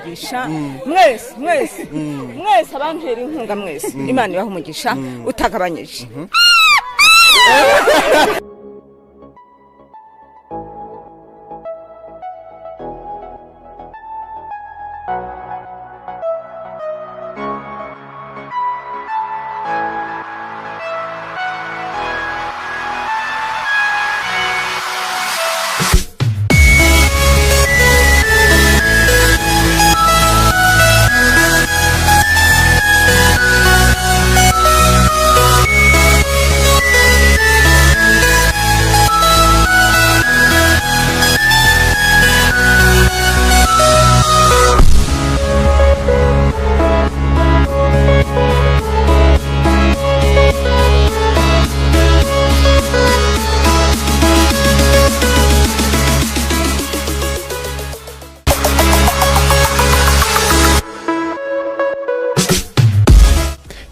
umugisha mwese abantera inkunga mwese Imana ibaha umugisha utagabanyije.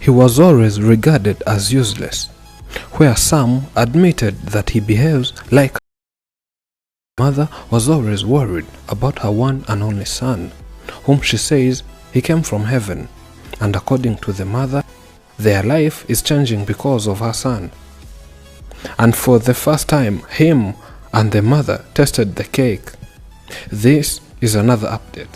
He was always regarded as useless, where some admitted that he behaves like a mother was always worried about her one and only son, whom she says he came from heaven, and according to the mother, their life is changing because of her son. And for the first time, him and the mother tasted the cake. This is another update.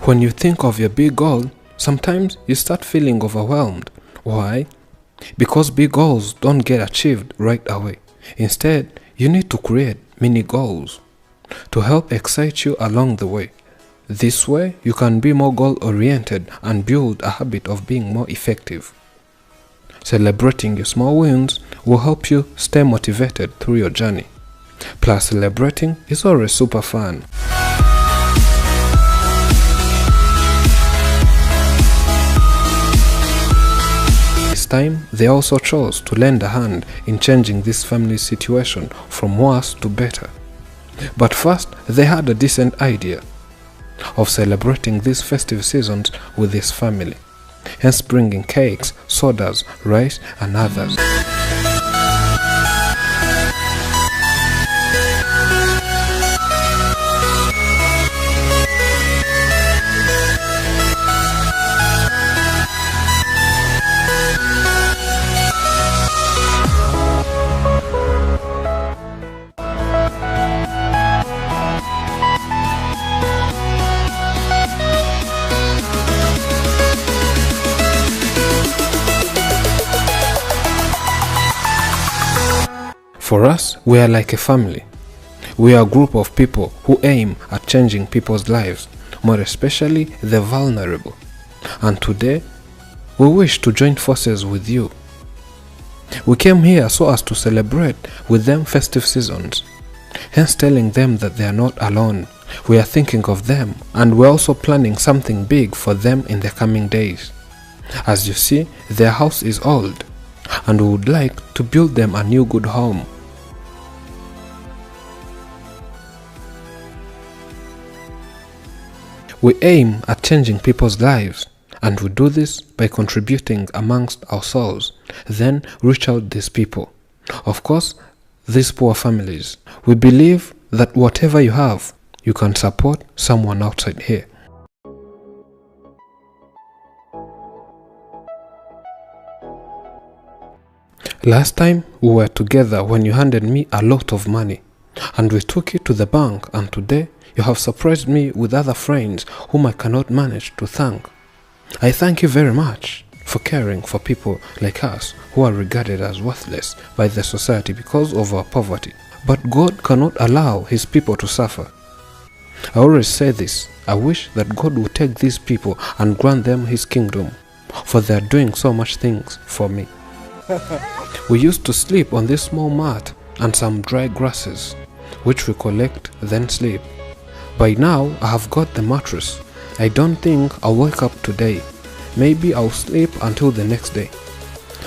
When you think of your big goal, sometimes you start feeling overwhelmed. Why? Because big goals don't get achieved right away. Instead, you need to create mini goals to help excite you along the way. This way, you can be more goal-oriented and build a habit of being more effective. Celebrating your small wins will help you stay motivated through your journey. Plus, celebrating is always super fun. Time, they also chose to lend a hand in changing this family's situation from worse to better. But first, they had a decent idea of celebrating these festive seasons with his family, hence bringing cakes, sodas, rice, and others. For us, we are like a family. We are a group of people who aim at changing people's lives, more especially the vulnerable. And today, we wish to join forces with you. We came here so as to celebrate with them festive seasons, hence telling them that they are not alone. We are thinking of them, and we're also planning something big for them in the coming days. As you see, their house is old, and we would like to build them a new good home. We aim at changing people's lives, and we do this by contributing amongst ourselves, then reach out these people. Of course, these poor families. We believe that whatever you have, you can support someone outside here. Last time we were together when you handed me a lot of money, and we took it to the bank, and today you have surprised me with other friends whom I cannot manage to thank. I thank you very much for caring for people like us who are regarded as worthless by the society because of our poverty. But God cannot allow his people to suffer. I always say this, I wish that God would take these people and grant them his kingdom, for they are doing so much things for me. We used to sleep on this small mat and some dry grasses, which we collect, then sleep. By now, I have got the mattress. I don't think I'll wake up today. Maybe I'll sleep until the next day.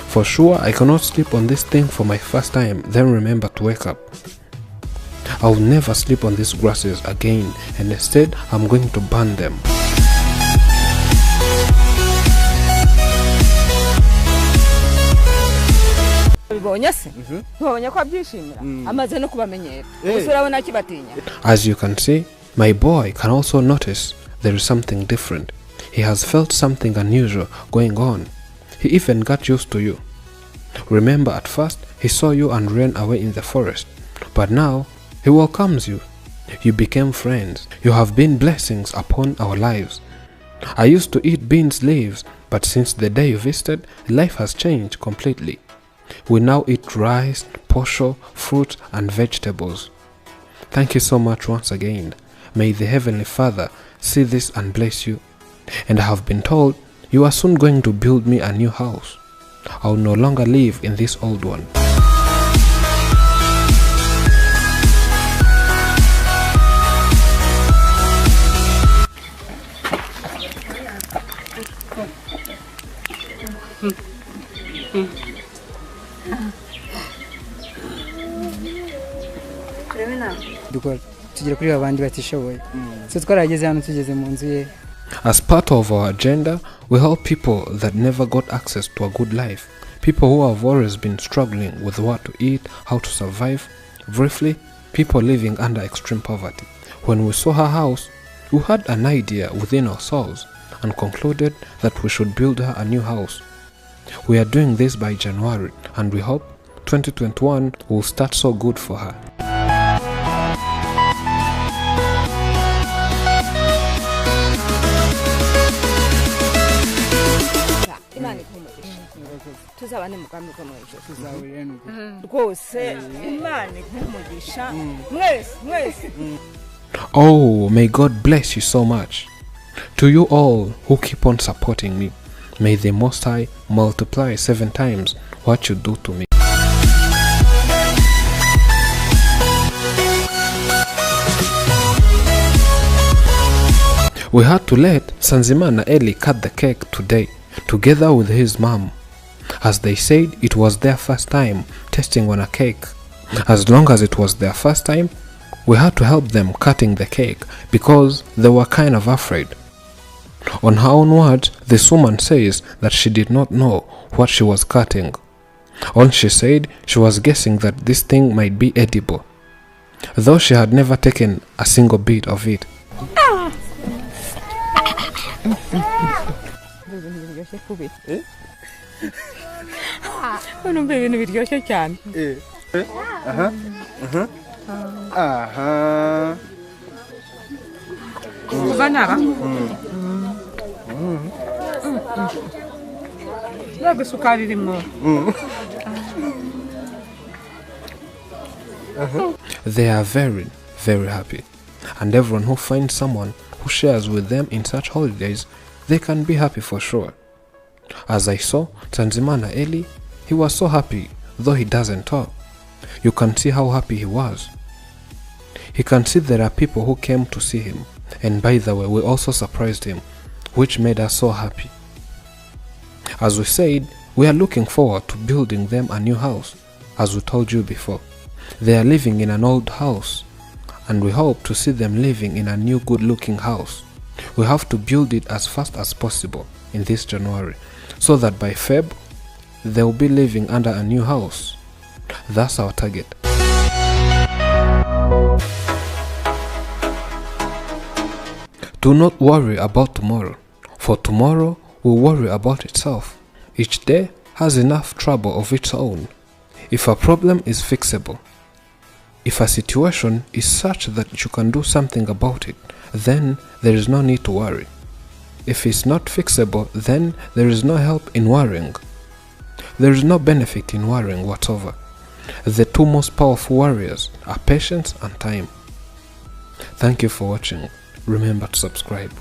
For sure, I cannot sleep on this thing for my first time, then remember to wake up. I'll never sleep on these grasses again, and instead, I'm going to burn them. wabibonye se ntibonye ko abyishimira amaze no kubamenyera urabona kibatinya. As you can see, my boy can also notice there is something different. He has felt something unusual going on. He even got used to you. Remember, at first he saw you and ran away in the forest, but now he welcomes you. You became friends. You have been blessings upon our lives. I used to eat beans leaves, but since the day you visited, life has changed completely. We now eat rice, posho, fruit and vegetables. Thank you so much once again. May the Heavenly Father see this and bless you. And I have been told you are soon going to build me a new house. I will no longer live in this old one. As part of our agenda, we help people that never got access to a good life. People who have always been struggling with what to eat, how to survive. Briefly, people living under extreme poverty. When we saw her house, we had an idea within ourselves and concluded that we should build her a new house. We are doing this by January, and we hope 2021 will start so good for her. Oh, may God bless you so much. To you all who keep on supporting me, may the Most High multiply 7 times what you do to me. We had to let Sanzima and Eli cut the cake today, together with his mom, as they said it was their first time tasting on a cake. As long as it was their first time, we had to help them cutting the cake because they were kind of afraid. On her own words, this woman says that she did not know what she was cutting. All she said, she was guessing that this thing might be edible, though she had never taken a single bit of it. They are very, very happy, and everyone who finds someone who shares with them in such holidays, they can be happy for sure. As I saw Tanzimana Eli, he was so happy, though he doesn't talk. You can see how happy he was. He can see there are people who came to see him, and by the way, we also surprised him, which made us so happy. As we said, we are looking forward to building them a new house, as we told you before. They are living in an old house, and we hope to see them living in a new good-looking house. We have to build it as fast as possible in this January, so that by Feb, they will be living under a new house. That's our target. Do not worry about tomorrow, for tomorrow will worry about itself. Each day has enough trouble of its own. If a problem is fixable, if a situation is such that you can do something about it, then there is no need to worry. If it's not fixable, then there is no help in worrying. There is no benefit in worrying whatsoever. The two most powerful warriors are patience and time. Thank you for watching. Remember to subscribe.